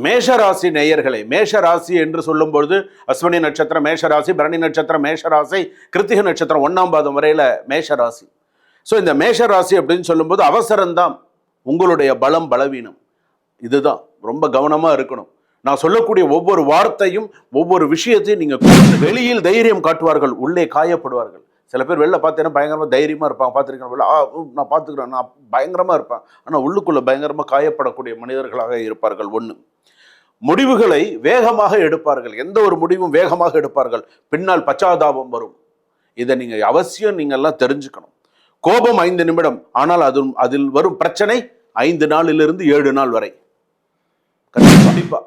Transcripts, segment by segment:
மேஷராசி நேயர்களை, மேஷராசி என்று சொல்லும் பொழுது அஸ்வினி நட்சத்திரம் மேஷராசி, பரணி நட்சத்திரம் மேஷராசி, கிருத்திகை நட்சத்திரம் 1ஆம் பாதம் வரையில மேஷராசி. ஸோ இந்த மேஷராசி அப்படின்னு சொல்லும்போது அவசரம்தான் உங்களுடைய பலம் பலவீனம். இதுதான் ரொம்ப கவனமா இருக்கணும். நான் சொல்லக்கூடிய ஒவ்வொரு வார்த்தையும் ஒவ்வொரு விஷயத்தையும் நீங்க வெளியில் தைரியம் காட்டுவார்கள், உள்ளே காயப்படுவார்கள். சில பேர் வெளில பார்த்தீங்கன்னா பயங்கரமா தைரியமா இருப்பாங்க, பார்த்துருக்கேன், நான் பார்த்துக்கிறேன், நான் பயங்கரமா இருப்பேன். ஆனால் உள்ளுக்குள்ள பயங்கரமா காயப்படக்கூடிய மனிதர்களாக இருப்பார்கள். ஒன்று, முடிவுகளை வேகமாக எடுப்பார்கள். எந்த ஒரு முடிவும் வேகமாக எடுப்பார்கள், பின்னால் பச்சாதாபம் வரும். இதை நீங்க அவசியம் நீங்க எல்லாம் தெரிஞ்சுக்கணும். கோபம் 5 நிமிடம், ஆனால் அதில் வரும் பிரச்சனை 5 நாளிலிருந்து 7 நாள் வரை. கண்டிப்பா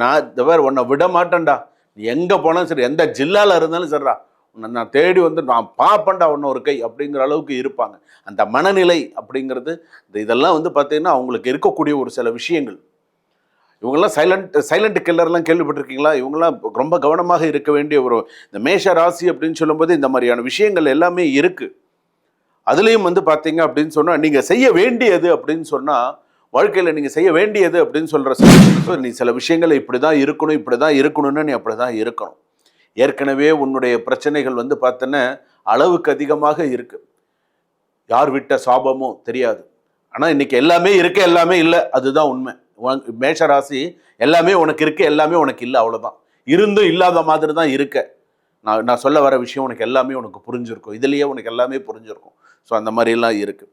நான் உன்னை விட மாட்டேன்டா, நீ எங்க போனாலும் சரி, எந்த ஜில்லால இருந்தாலும் சரிடா, உன்னை நான் தேடி வந்து நான் பாப்பேன்டா ஒன்று ஒரு கை அப்படிங்கிற அளவுக்கு இருப்பாங்க. அந்த மனநிலை அப்படிங்கிறது இதெல்லாம் வந்து பார்த்தீங்கன்னா அவங்களுக்கு இருக்கக்கூடிய ஒரு சில விஷயங்கள். இவங்கெல்லாம் சைலண்ட் கில்லர்லாம் கேள்விப்பட்டிருக்கீங்களா? இவங்கெல்லாம் ரொம்ப கவனமாக இருக்க வேண்டிய ஒரு இந்த மேஷ ராசி அப்படின்னு சொல்லும்போது இந்த மாதிரியான விஷயங்கள் எல்லாமே இருக்கு. அதுலேயும் வந்து பார்த்தீங்க அப்படின்னு சொன்னால் நீங்கள் செய்ய வேண்டியது அப்படின்னு சொன்னால், வாழ்க்கையில் நீங்கள் செய்ய வேண்டியது அப்படின்னு சொல்கிற நீ சில விஷயங்களை இப்படி தான் இருக்கணும், இப்படி தான் இருக்கணும்னு நீ அப்படி தான் இருக்கணும். ஏற்கனவே உன்னுடைய பிரச்சனைகள் வந்து பார்த்தோன்னா அளவுக்கு அதிகமாக இருக்கு. யார் விட்ட சாபமோ தெரியாது. ஆனால் இன்னைக்கு எல்லாமே இருக்கு, எல்லாமே இல்லை, அதுதான் உண்மை. மேஷராசி எல்லாமே உனக்கு இருக்கு, எல்லாமே உனக்கு இல்லை, அவ்வளோதான். இருந்தும் இல்லாத மாதிரி தான் இருக்க. நான் சொல்ல வர விஷயம் உனக்கு எல்லாமே உனக்கு புரிஞ்சிருக்கும், இதுலேயே உனக்கு எல்லாமே புரிஞ்சிருக்கும். ஸோ அந்த மாதிரிலாம் இருக்கு.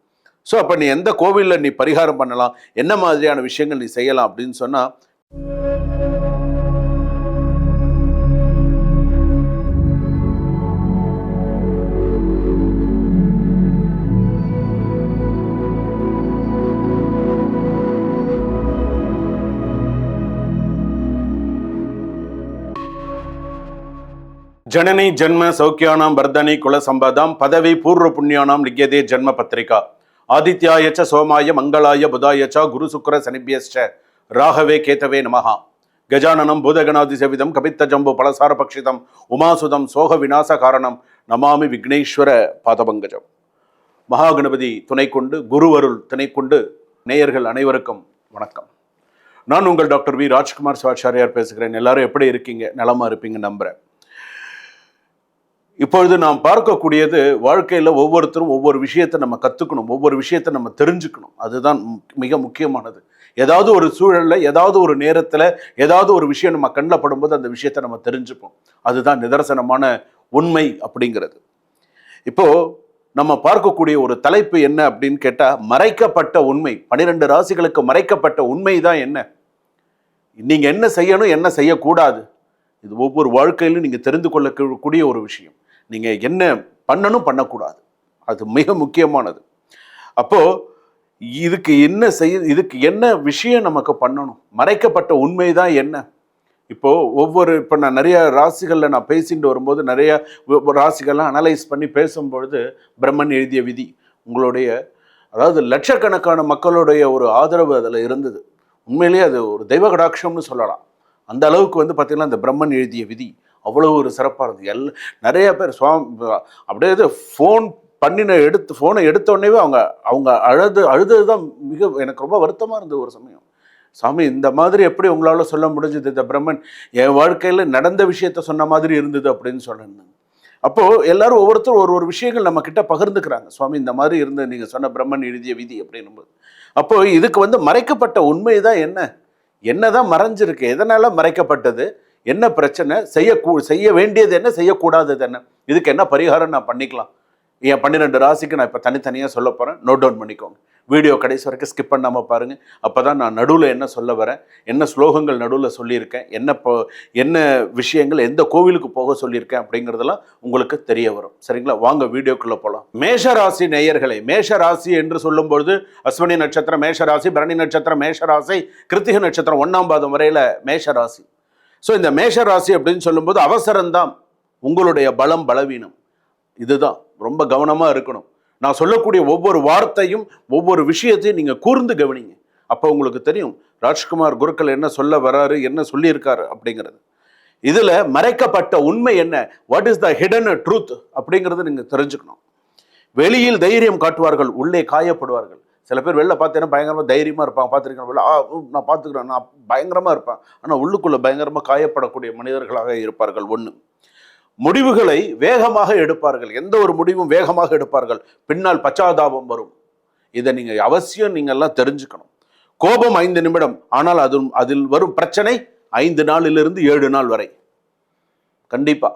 ஸோ அப்போ நீ எந்த கோவிலில் நீ பரிகாரம் பண்ணலாம், என்ன மாதிரியான விஷயங்கள் நீ செய்யலாம் அப்படின்னு சொன்னால், ஜனனி ஜன்ம சௌக்கியானாம் வர்தனி குல சம்பதாம் பதவி பூர்வ புண்ணியானாம் லிக்யதே ஜன்ம பத்திரிகா ஆதித்யாயச்ச சோமாய மங்களாய புதாயச்ச குரு சுக்கர சனிபியஸ்ச ராகவே கேதவே நமஹா கஜானனம் பூதகணாதி சேவிதம் கபித்த ஜம்பு பலசார பக்ஷிதம் உமாசுதம் சோக விநாச காரணம் நமாமி விக்னேஸ்வர பாதபங்கஜம். மகாகணபதி துணை கொண்டு, குருவருள் துணை கொண்டு, நேயர்கள் அனைவருக்கும் வணக்கம். நான் உங்கள் டாக்டர் வி ராஜ்குமார் சிவாச்சாரியார் பேசுகிறேன். எல்லாரும் எப்படி இருக்கீங்க? நலமா இருப்பீங்க நம்புறேன். இப்பொழுது நாம் பார்க்கக்கூடியது, வாழ்க்கையில் ஒவ்வொருத்தரும் ஒவ்வொரு விஷயத்தை நம்ம கற்றுக்கணும், ஒவ்வொரு விஷயத்தை நம்ம தெரிஞ்சுக்கணும். அதுதான் மிக முக்கியமானது. ஏதாவது ஒரு சூழலில், ஏதாவது ஒரு நேரத்தில், ஏதாவது ஒரு விஷயம் நம்ம கண்ணில் படும்போது அந்த விஷயத்தை நம்ம தெரிஞ்சுப்போம். அதுதான் நிதர்சனமான உண்மை அப்படிங்கிறது. இப்போ நம்ம பார்க்கக்கூடிய ஒரு தலைப்பு என்ன அப்படின்னு கேட்டால், மறைக்கப்பட்ட உண்மை. 12 ராசிகளுக்கு மறைக்கப்பட்ட உண்மை தான் என்ன, நீங்கள் என்ன செய்யணும், என்ன செய்யக்கூடாது, இது ஒவ்வொரு வாழ்க்கையிலும் நீங்கள் தெரிந்து கொள்ளக்கூடிய ஒரு விஷயம். நீங்கள் என்ன பண்ணணும், பண்ணக்கூடாது, அது மிக முக்கியமானது. அப்போது இதுக்கு என்ன விஷயம் நமக்கு பண்ணணும், மறைக்கப்பட்ட உண்மை தான் என்ன. இப்போ நான் நிறைய ராசிகளில் நான் பேசிட்டு வரும்போது நிறைய ராசிகள்லாம் அனலைஸ் பண்ணி பேசும்பொழுது, பிரம்மன் எழுதிய விதி, உங்களுடைய அதாவது லட்சக்கணக்கான மக்களுடைய ஒரு ஆதரவு அதில் இருந்தது. உண்மையிலேயே அது ஒரு தெய்வ கடாட்சம்னு சொல்லலாம். அந்த அளவுக்கு வந்து பார்த்தீங்கன்னா இந்த பிரம்மன் எழுதிய விதி அவ்வளோ ஒரு சிறப்பாக இருந்தது. நிறைய பேர் அப்படியே ஃபோனை எடுத்தோடனே அவங்க அழுது தான் எனக்கு ரொம்ப வருத்தமாக இருந்தது. ஒரு சமயம், சாமி இந்த மாதிரி எப்படி உங்களால் சொல்ல முடிஞ்சது, இந்த பிரம்மன் என் வாழ்க்கையில் நடந்த விஷயத்த சொன்ன மாதிரி இருந்தது அப்படின்னு சொன்னேன். அப்போது எல்லாரும் ஒவ்வொருத்தரும் ஒரு விஷயங்கள் நம்ம கிட்ட பகிர்ந்துக்கிறாங்க. சுவாமி இந்த மாதிரி இருந்து நீங்கள் சொன்ன பிரம்மன் எழுதிய விதி அப்படின்னும்போது, அப்போது இதுக்கு வந்து மறைக்கப்பட்ட உண்மை தான் என்னதான் மறைஞ்சிருக்கு, எதனால மறைக்கப்பட்டது, என்ன பிரச்சனை, செய்ய வேண்டியது என்ன, செய்யக்கூடாதது என்ன, இதுக்கு என்ன பரிகாரம் நான் பண்ணிக்கலாம். என் 12 ராசிக்கு நான் இப்போ தனித்தனியாக சொல்ல போகிறேன். நோட் டவுன் பண்ணிக்கோங்க. வீடியோ கடைசி வரைக்கும் ஸ்கிப் பண்ணாமல் பாருங்கள். அப்போ தான் நான் நடுவில் என்ன சொல்ல வரேன், என்ன ஸ்லோகங்கள் நடுவில் சொல்லியிருக்கேன், என்ன விஷயங்கள் எந்த கோவிலுக்கு போக சொல்லியிருக்கேன் அப்படிங்கிறதெல்லாம் உங்களுக்கு தெரிய வரும். சரிங்களா? வாங்க வீடியோக்குள்ளே போகலாம். மேஷராசி நேயர்களை, மேஷராசி என்று சொல்லும்பொழுது அஸ்வினி நட்சத்திரம் மேஷராசி, பரணி நட்சத்திரம் மேஷராசி, கிருத்திகை நட்சத்திரம் 1ஆம் பாதம் வரையில் மேஷராசி. ஸோ இந்த மேஷராசி அப்படின்னு சொல்லும்போது அவசரம்தான் உங்களுடைய பலம் பலவீனம். இதுதான் ரொம்ப கவனமாக இருக்கணும். நான் சொல்லக்கூடிய ஒவ்வொரு வார்த்தையும் ஒவ்வொரு விஷயத்தையும் நீங்கள் கூர்ந்து கவனிங்க. அப்போ உங்களுக்கு தெரியும் ராஜ்குமார் குருக்கள் என்ன சொல்ல வராரு, என்ன சொல்லியிருக்காரு அப்படிங்கிறது. இதில் மறைக்கப்பட்ட உண்மை என்ன, what is the hidden truth அப்படிங்கிறது நீங்கள் தெரிஞ்சுக்கணும். வெளியில் தைரியம் காட்டுவார்கள், உள்ளே காயப்படுவார்கள். சில பேர் வெளில பார்த்தீங்கன்னா பயங்கரமாக தைரியமாக இருப்பாங்க, பார்த்துருக்கேன். வெளில நான் பார்த்துக்கிறேன், நான் பயங்கரமாக இருப்பேன். ஆனால் உள்ளுக்குள்ளே பயங்கரமாக காயப்படக்கூடிய மனிதர்களாக இருப்பார்கள். ஒன்று, முடிவுகளை வேகமாக எடுப்பார்கள். எந்த ஒரு முடிவும் வேகமாக எடுப்பார்கள், பின்னால் பச்சாதாபம் வரும். இதை நீங்கள் அவசியம் எல்லாம் தெரிஞ்சுக்கணும். கோபம் 5 நிமிடம், ஆனால் அதில் வரும் பிரச்சனை 5 நாளிலிருந்து 7 நாள் வரை. கண்டிப்பா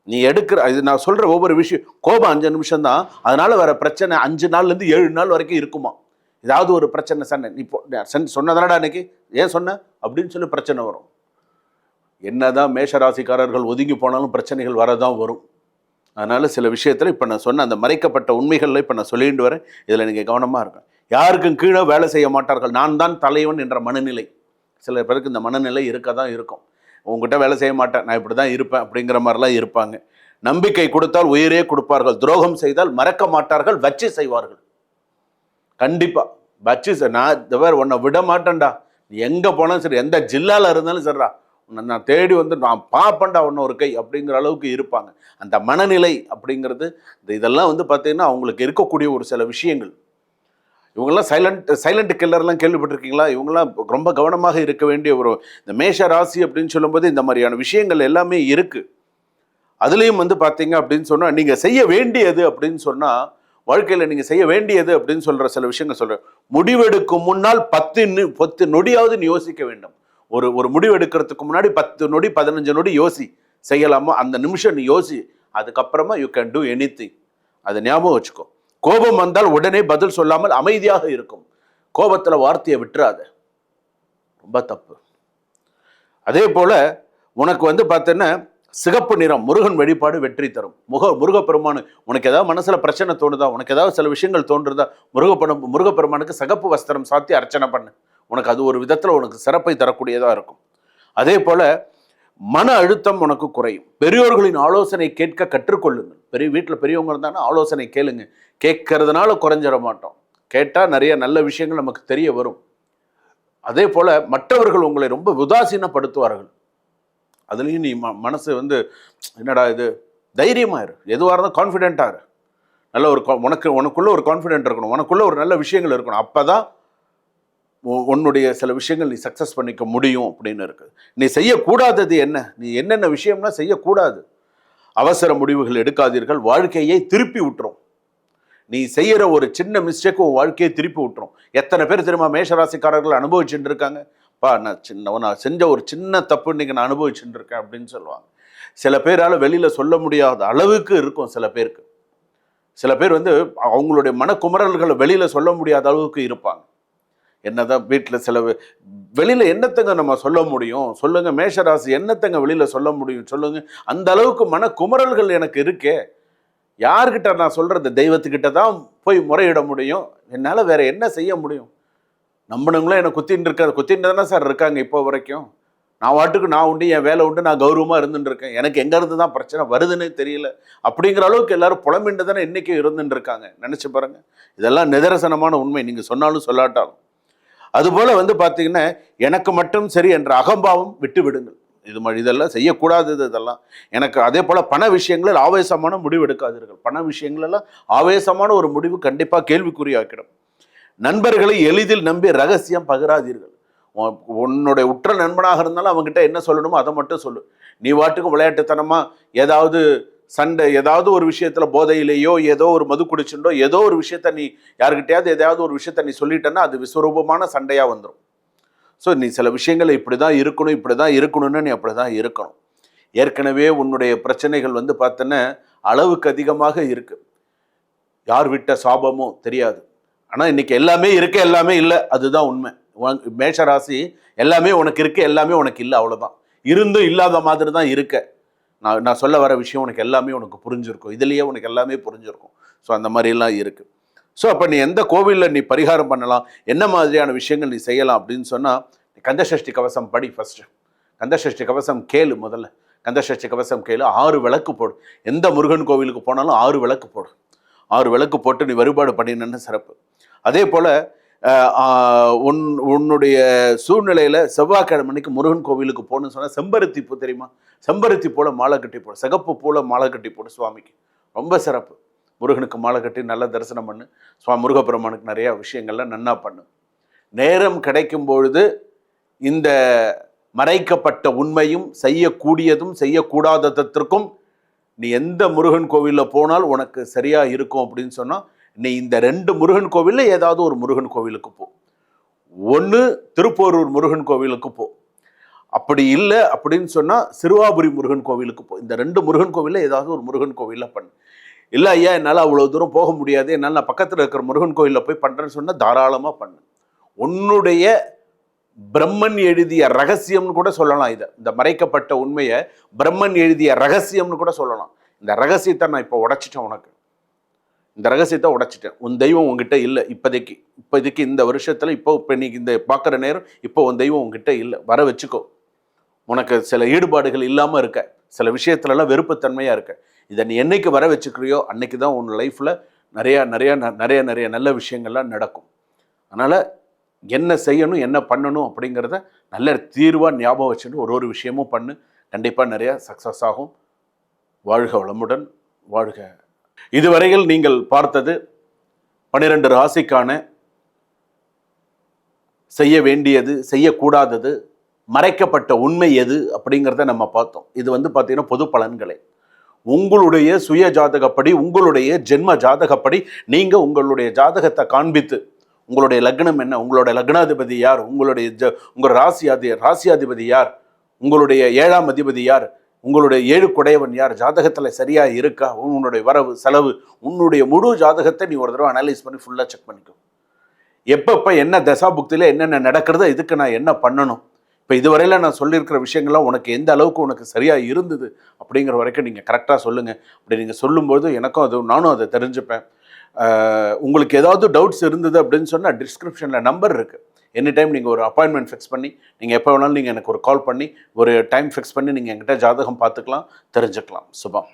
நீ எடுக்கிற இது நான் சொல்ற ஒவ்வொரு விஷயம், கோபம் 5 நிமிஷம் தான், அதனால வர பிரச்சனை 5 நாள்லேருந்து 7 நாள் வரைக்கும் இருக்குமா. ஏதாவது ஒரு பிரச்சனை, சண்டை, நீ சொன்னதானடா அன்னைக்கு ஏன் சொன்ன அப்படின்னு சொல்லி பிரச்சனை வரும். என்னதான் மேஷராசிக்காரர்கள் ஒதுங்கி போனாலும் பிரச்சனைகள் வரதான் வரும். அதனால சில விஷயத்தில் இப்போ நான் சொன்ன அந்த மறைக்கப்பட்ட உண்மைகளில் இப்போ நான் சொல்லிட்டு வரேன். இதில் நீங்கள் கவனமாக இருக்கேன். யாருக்கும் கீழே வேலை செய்ய மாட்டார்கள், நான் தான் தலைவன் என்ற மனநிலை. சில பேருக்கு இந்த மனநிலை இருக்க தான் இருக்கும். உங்ககிட்ட வேலை செய்ய மாட்டேன், நான் இப்படி தான் இருப்பேன் அப்படிங்கிற மாதிரிலாம் இருப்பாங்க. நம்பிக்கை கொடுத்தால் உயிரே கொடுப்பார்கள், துரோகம் செய்தால் மறக்க மாட்டார்கள், வச்சு செய்வார்கள். கண்டிப்பாக வச்சு நான் உன்னை விட மாட்டேன்டா, நீ எங்கே போனாலும் சரி, எந்த ஜில்லாவில் இருந்தாலும் சரிடா, உன்னை நான் தேடி வந்து நான் பார்ப்பேன்டா ஒன்று ஒரு கை அப்படிங்கிற அளவுக்கு இருப்பாங்க. அந்த மனநிலை அப்படிங்கிறது இதெல்லாம் வந்து பார்த்தீங்கன்னா அவங்களுக்கு இருக்கக்கூடிய ஒரு சில விஷயங்கள். இவங்கெல்லாம் சைலண்ட் கில்லர்லாம் கேள்விப்பட்டிருக்கீங்களா? இவங்கெல்லாம் ரொம்ப கவனமாக இருக்க வேண்டிய ஒரு இந்த மேஷ ராசி அப்படின்னு சொல்லும்போது இந்த மாதிரியான விஷயங்கள் எல்லாமே இருக்குது. அதுலேயும் வந்து பார்த்தீங்க அப்படின்னு சொன்னால் நீங்கள் செய்ய வேண்டியது அப்படின்னு சொன்னால், வாழ்க்கையில் நீங்கள் செய்ய வேண்டியது அப்படின்னு சொல்கிற சில விஷயங்கள் சொல்கிறேன். முடிவெடுக்கும் முன்னால் 10 நொடியாவது நீ யோசிக்க வேண்டும். ஒரு முடிவு எடுக்கிறதுக்கு முன்னாடி 10 நொடி 15 நொடி யோசி, செய்யலாமா அந்த நிமிஷம் நீ யோசி, அதுக்கப்புறமா யூ கேன் டூ எனிதிங். அதை ஞாபகம் வச்சுக்கோ. கோபம் வந்தால் உடனே பதில் சொல்லாமல் அமைதியாக இருக்கும். கோபத்தில் வார்த்தையை விட்டுறாத, ரொம்ப தப்பு. அதே போல உனக்கு வந்து பார்த்தீங்கன்னா சிகப்பு நிறம், முருகன் வழிபாடு வெற்றி தரும். முருகப்பெருமானு உனக்கு ஏதாவது மனசுல பிரச்சனை தோணுதா, உனக்கு ஏதாவது சில விஷயங்கள் தோன்றுதா, முருகப்பெருமானுக்கு சிகப்பு வஸ்திரம் சாத்தி அர்ச்சனை பண்ணு. உனக்கு அது ஒரு விதத்தில் உனக்கு சிறப்பை தரக்கூடியதாக இருக்கும். அதே போல மன அழுத்தம் உனக்கு குறையும். பெரியோர்களின் ஆலோசனை கேட்க கற்றுக்கொள்ளுங்கள். வீட்டில் பெரியவங்க இருந்தாங்கன்னா ஆலோசனை கேளுங்க. கேட்கறதுனால குறைஞ்சிட மாட்டோம், கேட்டால் நிறைய நல்ல விஷயங்கள் நமக்கு தெரிய வரும். அதே போல மற்றவர்கள் உங்களை ரொம்ப உதாசீனப்படுத்துவார்கள். அதுலேயும் நீ மனசு வந்து என்னடா இது, தைரியமாயிரு, எதுவாக இருந்தால் கான்ஃபிடென்ட்டாக இரு. நல்ல ஒரு உனக்குள்ள ஒரு கான்ஃபிடென்ட் இருக்கணும், உனக்குள்ள ஒரு நல்ல விஷயங்கள் இருக்கணும். அப்போ தான் உன்னுடைய சில விஷயங்கள் நீ சக்ஸஸ் பண்ணிக்க முடியும் அப்படின்னு இருக்குது. நீ செய்யக்கூடாதது என்ன, நீ என்னென்ன விஷயம்னா செய்யக்கூடாது. அவசர முடிவுகள் எடுக்காதீர்கள், வாழ்க்கையை திருப்பி விட்டுரும். நீ செய்கிற ஒரு சின்ன மிஸ்டேக் உன் வாழ்க்கையை திருப்பி விட்டுரும். எத்தனை பேர் தெரியுமா மேஷராசிக்காரர்கள் அனுபவிச்சுட்டு இருக்காங்க, நான் செஞ்ச ஒரு சின்ன தப்பு இன்னைக்கு நான் அனுபவிச்சுட்டு இருக்கேன் அப்படின்னு சொல்லுவாங்க. சில பேரால் வெளியில் சொல்ல முடியாத அளவுக்கு இருக்கும். சில பேர் வந்து அவங்களுடைய மனக்குமரல்களை வெளியில் சொல்ல முடியாத அளவுக்கு இருப்பாங்க. என்னதான் வீட்டில் வெளியில் என்னத்தங்க நம்ம சொல்ல முடியும் சொல்லுங்க, மேஷராசி என்னத்தங்க வெளியில் சொல்ல முடியும் சொல்லுங்க. அந்த அளவுக்கு மனக்குமரல்கள் எனக்கு இருக்கே, யார்கிட்ட நான் சொல்றது, தெய்வத்துக்கிட்ட தான் போய் முறையிட முடியும். என்னால் வேற என்ன செய்ய முடியும்? நம்பினவங்களும் என்னை குத்தின்னு தானே சார் இருக்காங்க இப்போ வரைக்கும். நான் வாட்டுக்கு நான் உண்டு, என் வேலை உண்டு, நான் கௌரவமாக இருந்துட்டு இருக்கேன், எனக்கு எங்கேருந்து தான் பிரச்சனை வருதுன்னு தெரியல அப்படிங்கிற அளவுக்கு எல்லாரும் புலம்பின்று தானே இன்றைக்கும் இருந்துட்டு இருக்காங்க. நினச்சி பாருங்க, இதெல்லாம் நிதர்சனமான உண்மை, நீங்கள் சொன்னாலும் சொல்லாட்டாலும். அதுபோல் வந்து பார்த்தீங்கன்னா எனக்கு மட்டும் சரி என்ற அகம்பாவம் விட்டு விடுங்கள். இதெல்லாம் செய்யக்கூடாது. இதெல்லாம் எனக்கு அதே போல் பண விஷயங்களில் ஆவேசமான முடிவு எடுக்காதீர்கள். பண விஷயங்களெல்லாம் ஆவேசமான ஒரு முடிவு கண்டிப்பாக கேள்விக்குறியாக்கிடும். நண்பர்களை எளிதில் நம்பி ரகசியம் பகிராதீர்கள். உன்னுடைய உற்ற நண்பனாக இருந்தாலும் அவங்ககிட்ட என்ன சொல்லணுமோ அதை மட்டும் சொல்லு. நீ வாட்டுக்கும் விளையாட்டுத்தனமாக ஏதாவது சண்டை, ஏதாவது ஒரு விஷயத்தில் போதையிலேயோ ஏதோ ஒரு மது குடிச்சுட்டோ ஏதோ ஒரு விஷயத்த நீ யாருக்கிட்டையாவது எதாவது ஒரு விஷயத்த நீ சொல்லிட்டேன்னா அது விஸ்வரூபமான சண்டையாக வந்துடும். ஸோ நீ சில விஷயங்களை இப்படி தான் இருக்கணும்னு நீ அப்படி தான் இருக்கணும். ஏற்கனவே உன்னுடைய பிரச்சனைகள் வந்து பார்த்தோன்னா அளவுக்கு அதிகமாக இருக்குது. யார் விட்ட சாபமோ தெரியாது. ஆனால் இன்னைக்கு எல்லாமே இருக்கு, எல்லாமே இல்லை, அதுதான் உண்மை. மேஷராசி எல்லாமே உனக்கு இருக்கு, எல்லாமே உனக்கு இல்லை, அவ்வளோதான். இருந்தும் இல்லாத மாதிரி தான் இருக்க. நான் சொல்ல வர விஷயம் உனக்கு எல்லாமே உனக்கு புரிஞ்சிருக்கும், இதுலேயே உனக்கு எல்லாமே புரிஞ்சிருக்கும். ஸோ அந்த மாதிரிலாம் இருக்குது. ஸோ அப்போ நீ எந்த கோவிலில் நீ பரிகாரம் பண்ணலாம், என்ன மாதிரியான விஷயங்கள் நீ செய்யலாம் அப்படின்னு சொன்னால், கந்தசஷ்டி கவசம் படி. ஃபஸ்ட்டு கந்தசஷ்டி கவசம் கேளு. முதல்ல கந்தசஷ்டி கவசம் கேளு. 6 விளக்கு போடு. எந்த முருகன் கோவிலுக்கு போனாலும் 6 விளக்கு போடு. 6 விளக்கு போட்டு நீ வழிபாடு பண்ணினன்னு சிறப்பு. அதே போல் உன்னுடைய சூழ்நிலையில் செவ்வாய்க்கிழமைக்கு முருகன் கோவிலுக்கு போகணுன்னு சொன்னால் செம்பருத்தி பூ தெரியுமா, செம்பருத்தி போல மாலை கட்டி போடு, சிகப்பு போல மாலை கட்டி போடு சுவாமிக்கு, ரொம்ப சிறப்பு. முருகனுக்கு மாலை கட்டி நல்லா தரிசனம் பண்ணு, சுவாமி முருகப்பெருமானுக்கு நிறையா விஷயங்கள்லாம் நன்னா பண்ணு. நேரம் கிடைக்கும் பொழுது இந்த மறைக்கப்பட்ட உண்மையும் செய்யக்கூடியதும் செய்யக்கூடாததற்கும் நீ எந்த முருகன் கோவிலில் போனால் உனக்கு சரியாக இருக்கும் அப்படின்னு சொன்னால், நீ இந்த 2 முருகன் கோவிலில் ஏதாவது ஒரு முருகன் கோவிலுக்கு போ. ஒன்று திருப்போரூர் முருகன் கோவிலுக்கு போ, அப்படி இல்லை அப்படின்னு சொன்னால் சிறுவாபுரி முருகன் கோவிலுக்கு போ. இந்த 2 முருகன் கோவிலில் ஏதாவது ஒரு முருகன் கோவிலில் பண்ணு. இல்லை ஐயா என்னால் அவ்வளோ தூரம் போக முடியாது, என்னால் நான் பக்கத்தில் இருக்கிற முருகன் கோவிலில் போய் பண்ணுறேன்னு சொன்னால் தாராளமாக பண்ணு. உன்னுடைய பிரம்மன் எழுதிய ரகசியம்னு கூட சொல்லலாம். இதை இந்த மறைக்கப்பட்ட உண்மையை பிரம்மன் எழுதிய ரகசியம்னு கூட சொல்லலாம். இந்த ரகசியத்தை நான் இப்போ உடைச்சிட்டேன், உனக்கு இந்த ரகசியத்தை உடைச்சிட்டேன். உன் தெய்வம் உங்ககிட்ட இல்லை இப்போதைக்கு இந்த வருஷத்தில் இப்போ இன்னைக்கு இந்த பார்க்குற நேரம் இப்போ உன் தெய்வம் உங்ககிட்ட இல்லை, வர வச்சுக்கோ. உனக்கு சில ஈடுபாடுகள் இல்லாமல் இருக்க, சில விஷயத்துலலாம் வெறுப்புத்தன்மையாக இருக்க. இதை நீ என்னைக்கு வர வச்சுக்கிறியோ அன்னைக்கு தான் உன் லைஃப்பில் நிறைய நல்ல விஷயங்கள்லாம் நடக்கும். அதனால் என்ன செய்யணும் என்ன பண்ணணும் அப்படிங்கிறத நல்ல தீர்வாக ஞாபகம் வச்சுட்டு ஒரு விஷயமும் பண்ணு. கண்டிப்பாக நிறையா சக்ஸஸ் ஆகும். வாழ்க வளமுடன், வாழ்க. இதுவரையில் நீங்கள் பார்த்தது 12 ராசிக்கான செய்ய வேண்டியது செய்யக்கூடாதது மறைக்கப்பட்ட உண்மை எது அப்படிங்கிறத நம்ம பார்த்தோம். இது பார்த்தீங்கன்னா பொது பலன்களே. உங்களுடைய சுய ஜாதகப்படி உங்களுடைய ஜென்ம ஜாதகப்படி நீங்கள் உங்களுடைய ஜாதகத்தை காண்பித்து உங்களுடைய லக்னம் என்ன, உங்களுடைய லக்னாதிபதி யார், உங்கள் ராசியாதிபதி யார், உங்களுடைய 7ஆம் அதிபதி யார், உங்களுடைய 7 குடையவன் யார், ஜாதகத்தில் சரியாக இருக்கா, உன்னுடைய வரவு செலவு, உன்னுடைய முழு ஜாதகத்தை நீ ஒரு தடவை அனலைஸ் பண்ணி ஃபுல்லாக செக் பண்ணிக்கோ. எப்பப்போ என்ன தசா புக்தியில் என்னென்ன நடக்கிறதோ இதுக்கு நான் என்ன பண்ணணும். இப்போ இதுவரையில் நான் சொல்லியிருக்கிற விஷயங்கள்லாம் உனக்கு எந்த அளவுக்கு உனக்கு சரியாக இருந்தது அப்படிங்கிற வரைக்கும் நீங்கள் கரெக்டாக சொல்லுங்கள். அப்படி நீங்கள் சொல்லும்போது எனக்கும் நானும் அதை தெரிஞ்சுப்பேன். உங்களுக்கு ஏதாவது டவுட்ஸ் இருந்தது அப்படின்னு சொன்னால் டிஸ்கிரிப்ஷனில் நம்பர் இருக்குது. எனி டைம் நீங்கள் ஒரு அப்பாயின்மெண்ட் ஃபிக்ஸ் பண்ணி நீங்கள் எப்போ வேணாலும் நீங்கள் எனக்கு ஒரு கால் பண்ணி ஒரு டைம் ஃபிக்ஸ் பண்ணி நீங்கள் என்கிட்ட ஜாதகம் பார்த்துக்கலாம், தெரிஞ்சுக்கலாம். சுபம்.